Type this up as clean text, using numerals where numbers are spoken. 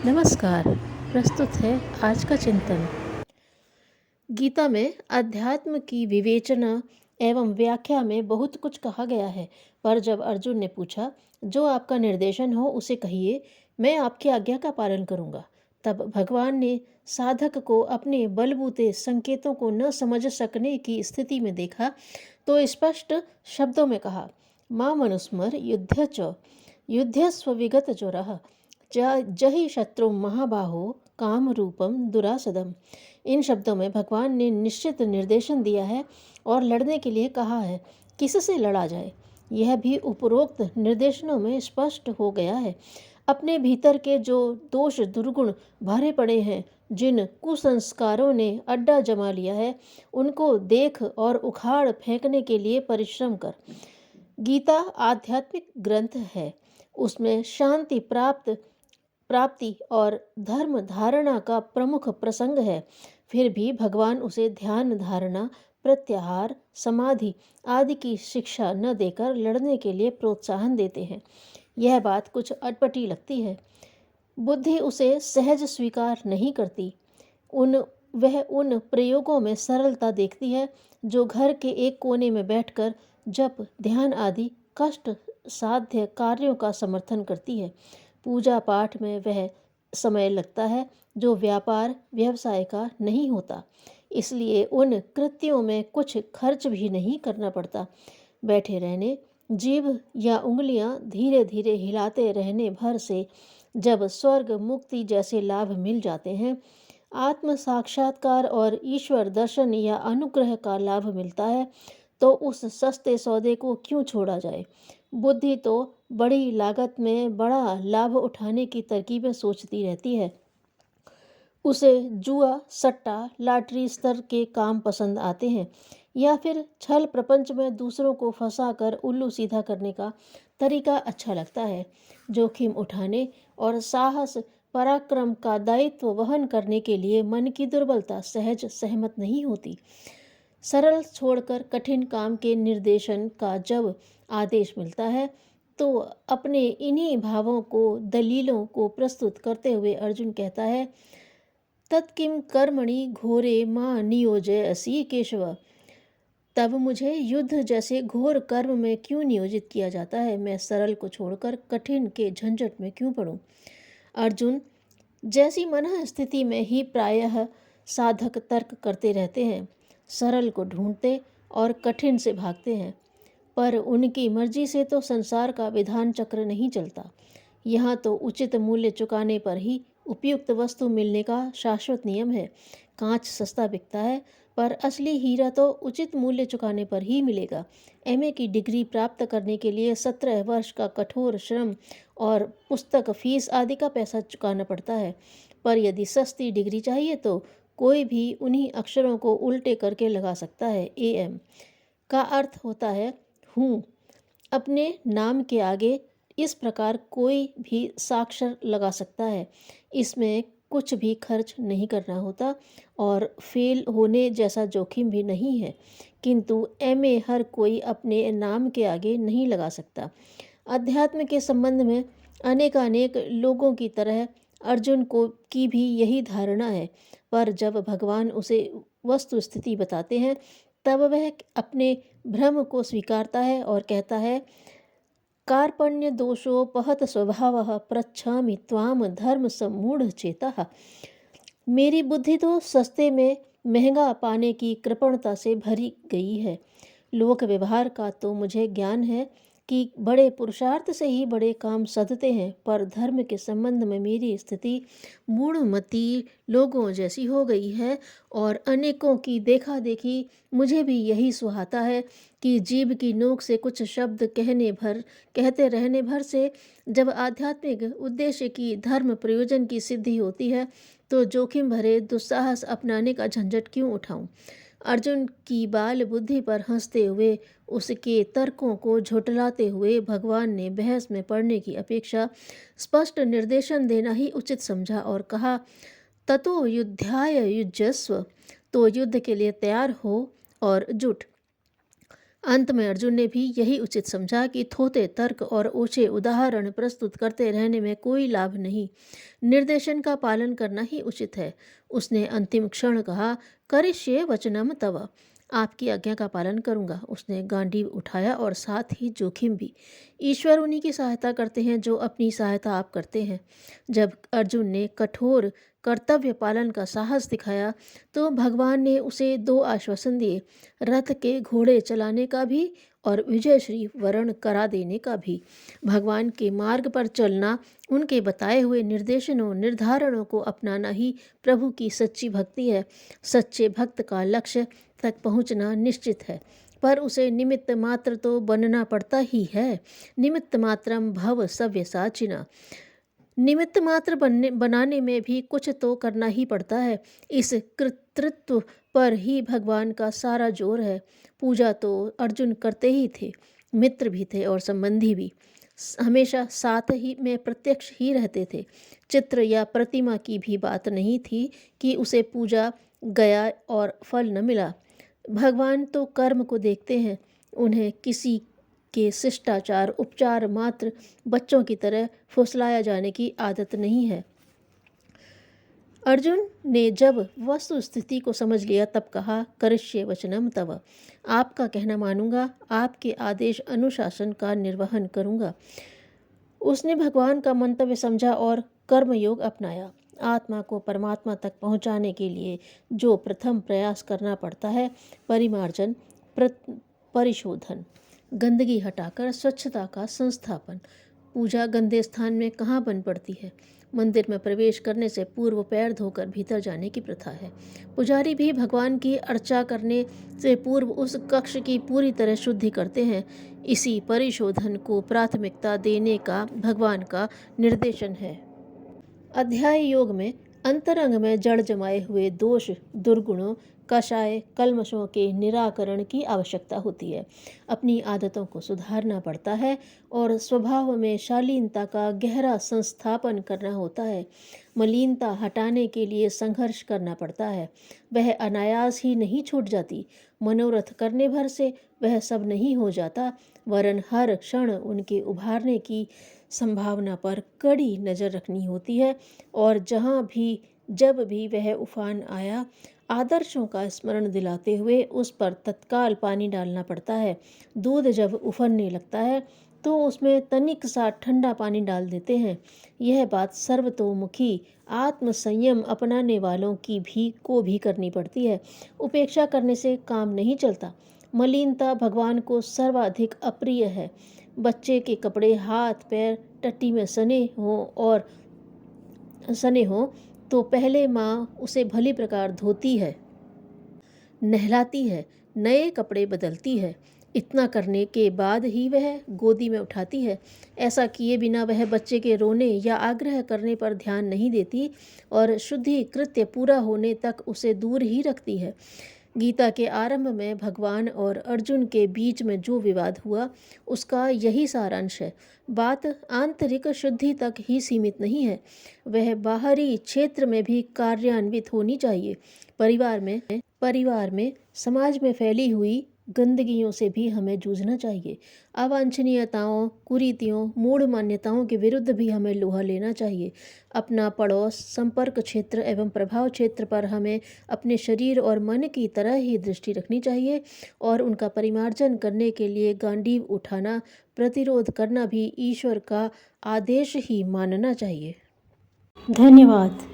नमस्कार। प्रस्तुत है आज का चिंतन। गीता में अध्यात्म की विवेचना एवं व्याख्या में बहुत कुछ कहा गया है, पर जब अर्जुन ने पूछा, जो आपका निर्देशन हो उसे कहिए, मैं आपकी आज्ञा का पालन करूंगा, तब भगवान ने साधक को अपने बलबूते संकेतों को न समझ सकने की स्थिति में देखा तो स्पष्ट शब्दों में कहा, मां मनुस्मर युद्ध च युद्धस्व विगत जोरः जहि शत्रु महाबाहो काम रूपम दुरासदम। इन शब्दों में भगवान ने निश्चित निर्देशन दिया है और लड़ने के लिए कहा है, किससे लड़ा जाए। यह भी उपरोक्त निर्देशनों में स्पष्ट हो गया है। अपने भीतर के जो दोष दुर्गुण भरे पड़े हैं, जिन कुसंस्कारों ने अड्डा जमा लिया है, उनको देख और उखाड़ फेंकने के लिए परिश्रम कर। गीता आध्यात्मिक ग्रंथ है। उसमें शांति प्राप्ति और धर्म धारणा का प्रमुख प्रसंग है। फिर भी भगवान उसे ध्यान धारणा, प्रत्याहार, समाधि आदि की शिक्षा न देकर लड़ने के लिए प्रोत्साहन देते हैं। यह बात कुछ अटपटी लगती है। बुद्धि उसे सहज स्वीकार नहीं करती। वह उन प्रयोगों में सरलता देखती है जो घर के एक कोने में बैठकर जप, ध्यान आदि कष्ट साध्य कार्यों का समर्थन करती है। पूजा पाठ में वह समय लगता है जो व्यापार व्यवसाय का नहीं होता, इसलिए उन कृत्यों में कुछ खर्च भी नहीं करना पड़ता। बैठे रहने, जीभ या उंगलियां धीरे धीरे हिलाते रहने भर से जब स्वर्ग मुक्ति जैसे लाभ मिल जाते हैं, आत्म साक्षात्कार और ईश्वर दर्शन या अनुग्रह का लाभ मिलता है, तो उस सस्ते सौदे को क्यों छोड़ा जाए। बुद्धि तो बड़ी लागत में बड़ा लाभ उठाने की तरकीबें सोचती रहती है। उसे जुआ, सट्टा, लॉटरी स्तर के काम पसंद आते हैं, या फिर छल प्रपंच में दूसरों को फंसाकर उल्लू सीधा करने का तरीका अच्छा लगता है। जोखिम उठाने और साहस पराक्रम का दायित्व वहन करने के लिए मन की दुर्बलता सहज सहमत नहीं होती। सरल छोड़कर कठिन काम के निर्देशन का जब आदेश मिलता है, तो अपने इन्हीं भावों को दलीलों को प्रस्तुत करते हुए अर्जुन कहता है, तत्किम कर्मणि घोरे मां नियोजयसि केशव। तब मुझे युद्ध जैसे घोर कर्म में क्यों नियोजित किया जाता है। मैं सरल को छोड़कर कठिन के झंझट में क्यों पड़ूं। अर्जुन जैसी मन स्थिति में ही प्रायः साधक तर्क करते रहते हैं, सरल को ढूंढते और कठिन से भागते हैं, पर उनकी मर्जी से तो संसार का विधान चक्र नहीं चलता। यहाँ तो उचित मूल्य चुकाने पर ही उपयुक्त वस्तु मिलने का शाश्वत नियम है। कांच सस्ता बिकता है, पर असली हीरा तो उचित मूल्य चुकाने पर ही मिलेगा। एमए की डिग्री प्राप्त करने के लिए 17 वर्ष का कठोर श्रम और पुस्तक फीस आदि का पैसा चुकाना पड़ता है, पर यदि सस्ती डिग्री चाहिए तो कोई भी उन्हीं अक्षरों को उल्टे करके लगा सकता है। एएम का अर्थ होता है हूँ। अपने नाम के आगे इस प्रकार कोई भी साक्षर लगा सकता है। इसमें कुछ भी खर्च नहीं करना होता और फेल होने जैसा जोखिम भी नहीं है, किंतु एमए हर कोई अपने नाम के आगे नहीं लगा सकता। अध्यात्म के संबंध में अनेकानेक लोगों की तरह अर्जुन को की भी यही धारणा है, पर जब भगवान उसे वस्तु स्थिति बताते हैं, तब वह अपने भ्रम को स्वीकारता है और कहता है, कार्पण्य दोषोपहत स्वभावः पृच्छामि त्वाम धर्म सम्मूढ़ चेतः। मेरी बुद्धि तो सस्ते में महंगा पाने की कृपणता से भरी गई है। लोक व्यवहार का तो मुझे ज्ञान है कि बड़े पुरुषार्थ से ही बड़े काम सधते हैं, पर धर्म के संबंध में मेरी स्थिति मूढ़मती लोगों जैसी हो गई है और अनेकों की देखा देखी मुझे भी यही सुहाता है कि जीभ की नोक से कुछ शब्द कहते रहने भर से जब आध्यात्मिक उद्देश्य की धर्म प्रयोजन की सिद्धि होती है, तो जोखिम भरे दुस्साहस अपनाने का झंझट क्यों उठाऊं। अर्जुन की बाल बुद्धि पर हंसते हुए, उसके तर्कों को झुठलाते हुए भगवान ने बहस में पड़ने की अपेक्षा स्पष्ट निर्देशन देना ही उचित समझा और कहा, ततो युद्धाय युज्यस्व। तो युद्ध के लिए तैयार हो और जुट। अंत में अर्जुन ने भी यही उचित समझा कि थोथे तर्क और ऊंचे उदाहरण प्रस्तुत करते रहने में कोई लाभ नहीं, निर्देशन का पालन करना ही उचित है। उसने अंतिम क्षण कहा, करिष्ये वचनम तव, आपकी आज्ञा का पालन करूंगा। उसने गांडीव उठाया और साथ ही जोखिम भी। ईश्वर उन्हीं की सहायता करते हैं जो अपनी सहायता आप करते हैं। जब अर्जुन ने कठोर कर्तव्य पालन का साहस दिखाया तो भगवान ने उसे 2 आश्वासन दिए, रथ के घोड़े चलाने का भी और विजयश्री वरण करा देने का भी। भगवान के मार्ग पर चलना, उनके बताए हुए निर्देशनों निर्धारणों को अपनाना ही प्रभु की सच्ची भक्ति है। सच्चे भक्त का लक्ष्य तक पहुंचना निश्चित है, पर उसे निमित्त मात्र तो बनना पड़ता ही है। निमित्त मात्रम भव सव्यसाचिना, निमित्त मात्र बनाने में भी कुछ तो करना ही पड़ता है। इस कृतृत्व पर ही भगवान का सारा जोर है। पूजा तो अर्जुन करते ही थे, मित्र भी थे और संबंधी भी, हमेशा साथ ही में प्रत्यक्ष ही रहते थे। चित्र या प्रतिमा की भी बात नहीं थी कि उसे पूजा गया और फल न मिला। भगवान तो कर्म को देखते हैं, उन्हें किसी के शिष्टाचार उपचार मात्र बच्चों की तरह फुसलाया जाने की आदत नहीं है। अर्जुन ने जब वस्तु स्थिति को समझ लिया तब कहा, करिष्ये वचनम तव, आपका कहना मानूंगा, आपके आदेश अनुशासन का निर्वहन करूंगा। उसने भगवान का मंतव्य समझा और कर्मयोग अपनाया। आत्मा को परमात्मा तक पहुंचाने के लिए जो प्रथम प्रयास करना पड़ता है, परिमार्जन, परिशोधन, गंदगी हटाकर स्वच्छता का संस्थापन। पूजा गंदे स्थान में कहाँ बन पड़ती है। मंदिर में प्रवेश करने से पूर्व पैर धोकर भीतर जाने की प्रथा है। पुजारी भी भगवान की अर्चा करने से पूर्व उस कक्ष की पूरी तरह शुद्धि करते हैं। इसी परिशोधन को प्राथमिकता देने का भगवान का निर्देशन है। अध्याय योग में अंतरंग में जड़ जमाए हुए दोष, दुर्गुणों, कषाय, कल्मशों के निराकरण की आवश्यकता होती है। अपनी आदतों को सुधारना पड़ता है और स्वभाव में शालीनता का गहरा संस्थापन करना होता है। मलिनता हटाने के लिए संघर्ष करना पड़ता है। वह अनायास ही नहीं छूट जाती। मनोरथ करने भर से वह सब नहीं हो जाता, वरन हर क्षण उनके उभारने की संभावना पर कड़ी नज़र रखनी होती है। और जहाँ भी जब भी वह उफान आया, आदर्शों का स्मरण दिलाते हुए उस पर तत्काल पानी डालना पड़ता है। दूध जब उफनने लगता है तो उसमें तनिक सा ठंडा पानी डाल देते हैं। यह बात सर्वतोमुखी आत्मसंयम अपनाने वालों की भी करनी पड़ती है। उपेक्षा करने से काम नहीं चलता। मलिनता भगवान को सर्वाधिक अप्रिय है। बच्चे के कपड़े हाथ पैर टट्टी में सने हों तो पहले माँ उसे भली प्रकार धोती है, नहलाती है, नए कपड़े बदलती है। इतना करने के बाद ही वह गोदी में उठाती है। ऐसा किए बिना वह बच्चे के रोने या आग्रह करने पर ध्यान नहीं देती और शुद्धि कृत्य पूरा होने तक उसे दूर ही रखती है। गीता के आरंभ में भगवान और अर्जुन के बीच में जो विवाद हुआ, उसका यही सारांश है। बात आंतरिक शुद्धि तक ही सीमित नहीं है, वह बाहरी क्षेत्र में भी कार्यान्वित होनी चाहिए। परिवार में समाज में फैली हुई गंदगियों से भी हमें जूझना चाहिए। अवांछनीयताओं, कुरीतियों, मूढ़ मान्यताओं के विरुद्ध भी हमें लोहा लेना चाहिए। अपना पड़ोस, संपर्क क्षेत्र एवं प्रभाव क्षेत्र पर हमें अपने शरीर और मन की तरह ही दृष्टि रखनी चाहिए और उनका परिमार्जन करने के लिए गांडीव उठाना, प्रतिरोध करना भी ईश्वर का आदेश ही मानना चाहिए। धन्यवाद।